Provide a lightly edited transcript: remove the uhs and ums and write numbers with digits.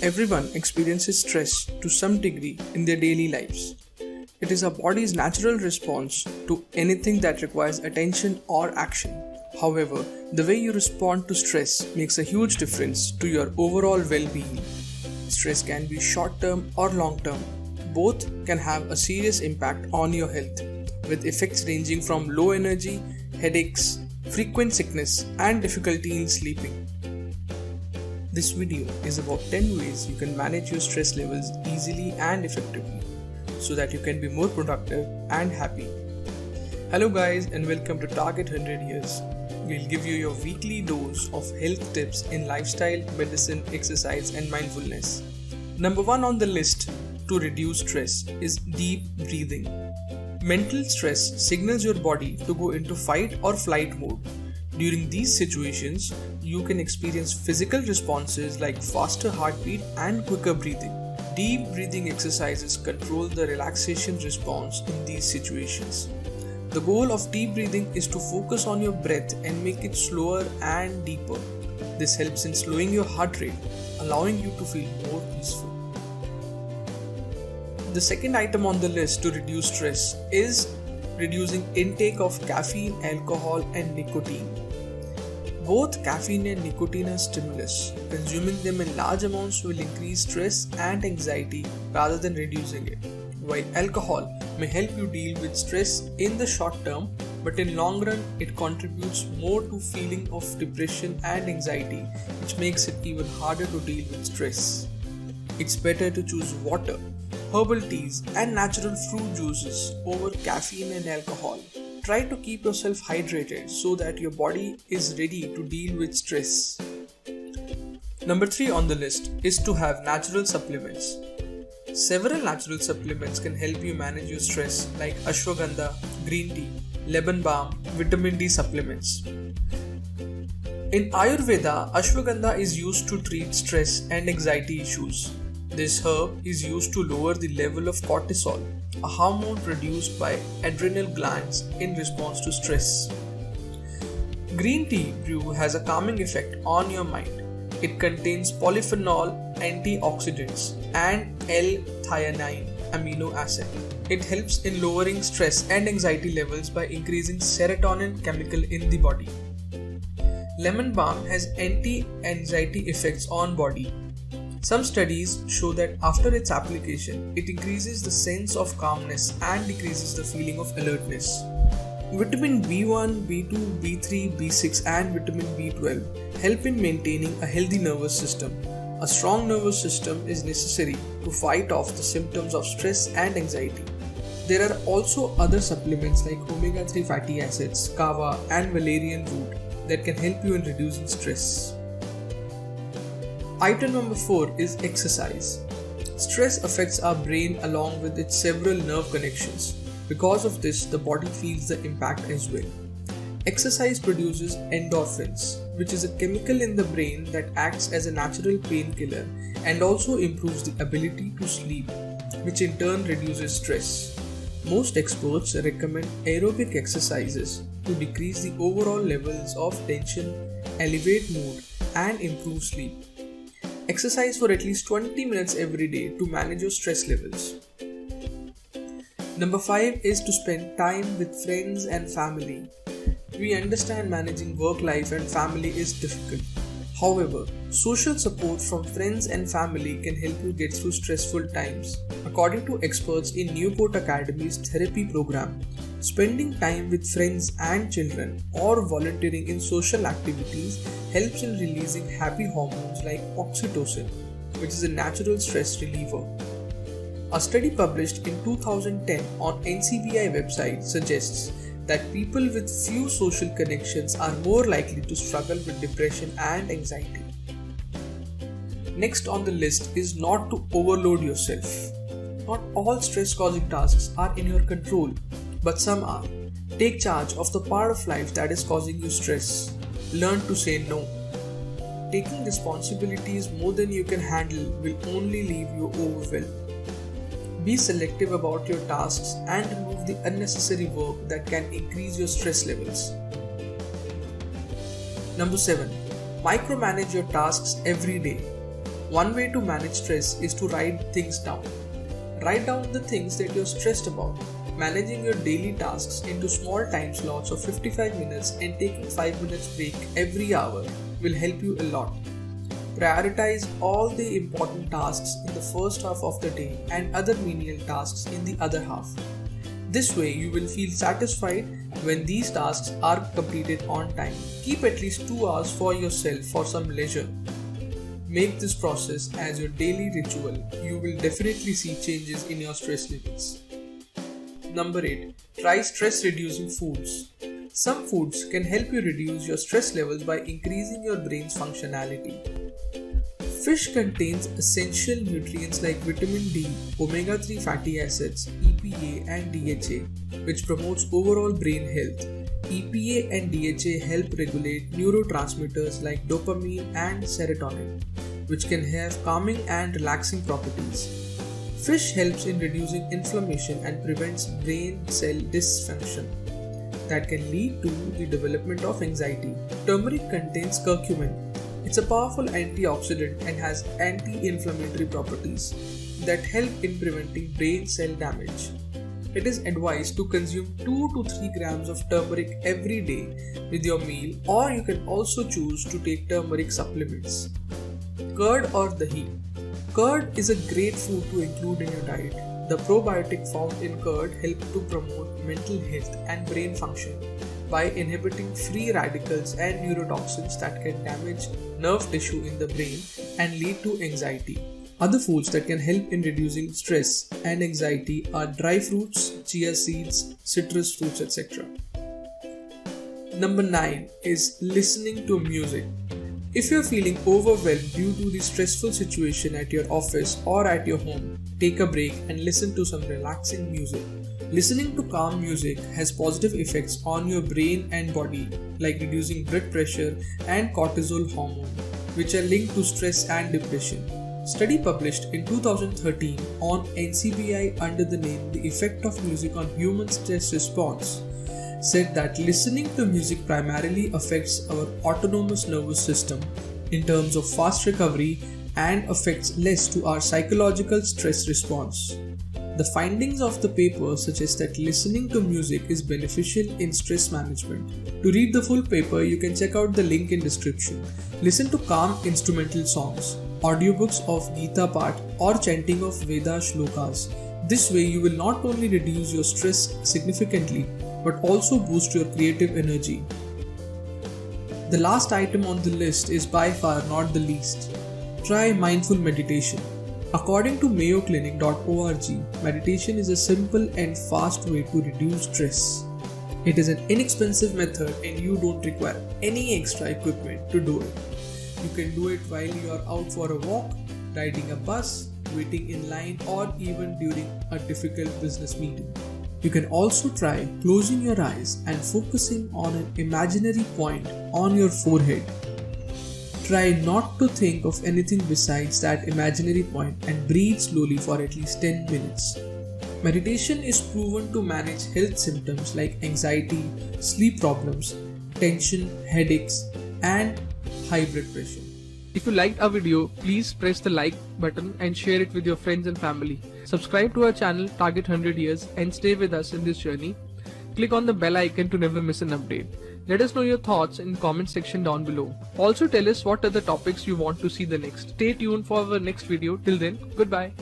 Everyone experiences stress to some degree in their daily lives. It is our body's natural response to anything that requires attention or action. However, the way you respond to stress makes a huge difference to your overall well-being. Stress can be short-term or long-term. Both can have a serious impact on your health, with effects ranging from low energy, headaches, frequent sickness, and difficulty in sleeping. This video is about 10 ways you can manage your stress levels easily and effectively so that you can be more productive and happy. Hello guys, and welcome to Target 100 Years. We'll give you your weekly dose of health tips in lifestyle, medicine, exercise and mindfulness. Number 1 on the list to reduce stress is deep breathing. Mental stress signals your body to go into fight or flight mode. During these situations, you can experience physical responses like faster heartbeat and quicker breathing. Deep breathing exercises control the relaxation response in these situations. The goal of deep breathing is to focus on your breath and make it slower and deeper. This helps in slowing your heart rate, allowing you to feel more peaceful. The second item on the list to reduce stress is reducing intake of caffeine, alcohol and nicotine. Both caffeine and nicotine are stimulus. Consuming them in large amounts will increase stress and anxiety rather than reducing it. While alcohol may help you deal with stress in the short term, but in long run it contributes more to feeling of depression and anxiety, which makes it even harder to deal with stress. It's better to choose water, herbal teas and natural fruit juices over caffeine and alcohol. Try to keep yourself hydrated so that your body is ready to deal with stress. Number 3 on the list is to have natural supplements. Several natural supplements can help you manage your stress like ashwagandha, green tea, lemon balm, vitamin D supplements. In Ayurveda, ashwagandha is used to treat stress and anxiety issues. This herb is used to lower the level of cortisol, a hormone produced by adrenal glands in response to stress. Green tea brew has a calming effect on your mind. It contains polyphenol, antioxidants, and L-theanine amino acid. It helps in lowering stress and anxiety levels by increasing serotonin chemical in the body. Lemon balm has anti-anxiety effects on body. Some studies show that after its application, it increases the sense of calmness and decreases the feeling of alertness. Vitamin B1, B2, B3, B6 and vitamin B12 help in maintaining a healthy nervous system. A strong nervous system is necessary to fight off the symptoms of stress and anxiety. There are also other supplements like omega-3 fatty acids, kava and valerian root that can help you in reducing stress. Item number 4 is exercise. Stress affects our brain along with its several nerve connections. Because of this, the body feels the impact as well. Exercise produces endorphins, which is a chemical in the brain that acts as a natural painkiller and also improves the ability to sleep, which in turn reduces stress. Most experts recommend aerobic exercises to decrease the overall levels of tension, elevate mood, and improve sleep. Exercise for at least 20 minutes every day to manage your stress levels. Number 5 is to spend time with friends and family. We understand managing work life and family is difficult. However, social support from friends and family can help you get through stressful times. According to experts in Newport Academy's therapy program, spending time with friends and children or volunteering in social activities helps in releasing happy hormones like oxytocin, which is a natural stress reliever. A study published in 2010 on NCBI website suggests that people with few social connections are more likely to struggle with depression and anxiety. Next on the list is not to overload yourself. Not all stress-causing tasks are in your control, but some are. Take charge of the part of life that is causing you stress. Learn to say no. Taking responsibilities more than you can handle will only leave you overwhelmed. Be selective about your tasks and remove the unnecessary work that can increase your stress levels. Number 7. Micromanage your tasks every day. One way to manage stress is to write things down. Write down the things that you're stressed about. Managing your daily tasks into small time slots of 55 minutes and taking 5 minutes break every hour will help you a lot. Prioritize all the important tasks in the first half of the day and other menial tasks in the other half. This way you will feel satisfied when these tasks are completed on time. Keep at least 2 hours for yourself for some leisure. Make this process as your daily ritual. You will definitely see changes in your stress levels. Number 8. Try stress reducing foods. Some foods can help you reduce your stress levels by increasing your brain's functionality. Fish contains essential nutrients like vitamin D, omega-3 fatty acids, EPA and DHA, which promotes overall brain health. EPA and DHA help regulate neurotransmitters like dopamine and serotonin, which can have calming and relaxing properties. Fish helps in reducing inflammation and prevents brain cell dysfunction that can lead to the development of anxiety. Turmeric contains curcumin. It's a powerful antioxidant and has anti-inflammatory properties that help in preventing brain cell damage. It is advised to consume 2 to 3 grams of turmeric every day with your meal, or you can also choose to take turmeric supplements. Curd or dahi. Curd is a great food to include in your diet. The probiotic found in curd help to promote mental health and brain function by inhibiting free radicals and neurotoxins that can damage nerve tissue in the brain and lead to anxiety. Other foods that can help in reducing stress and anxiety are dry fruits, chia seeds, citrus fruits, etc. Number 9 is listening to music. If you're feeling overwhelmed due to the stressful situation at your office or at your home, take a break and listen to some relaxing music. Listening to calm music has positive effects on your brain and body, like reducing blood pressure and cortisol hormone, which are linked to stress and depression. Study published in 2013 on NCBI under the name The Effect of Music on Human Stress Response said that listening to music primarily affects our autonomous nervous system in terms of fast recovery and affects less to our psychological stress response. The findings of the paper suggest that listening to music is beneficial in stress management. To read the full paper, you can check out the link in description. Listen to calm instrumental songs, audiobooks of Gita Path or chanting of Veda shlokas. This way you will not only reduce your stress significantly but also boost your creative energy. The last item on the list is by far not the least. Try mindful meditation. According to mayoclinic.org, meditation is a simple and fast way to reduce stress. It is an inexpensive method and you don't require any extra equipment to do it. You can do it while you are out for a walk, riding a bus, waiting in line, or even during a difficult business meeting. You can also try closing your eyes and focusing on an imaginary point on your forehead. Try not to think of anything besides that imaginary point and breathe slowly for at least 10 minutes. Meditation is proven to manage health symptoms like anxiety, sleep problems, tension, headaches, and high blood pressure. If you liked our video, please press the like button and share it with your friends and family. Subscribe to our channel Target 100 Years and stay with us in this journey. Click on the bell icon to never miss an update. Let us know your thoughts in the comment section down below. Also tell us what other topics you want to see the next. Stay tuned for our next video. Till then, goodbye.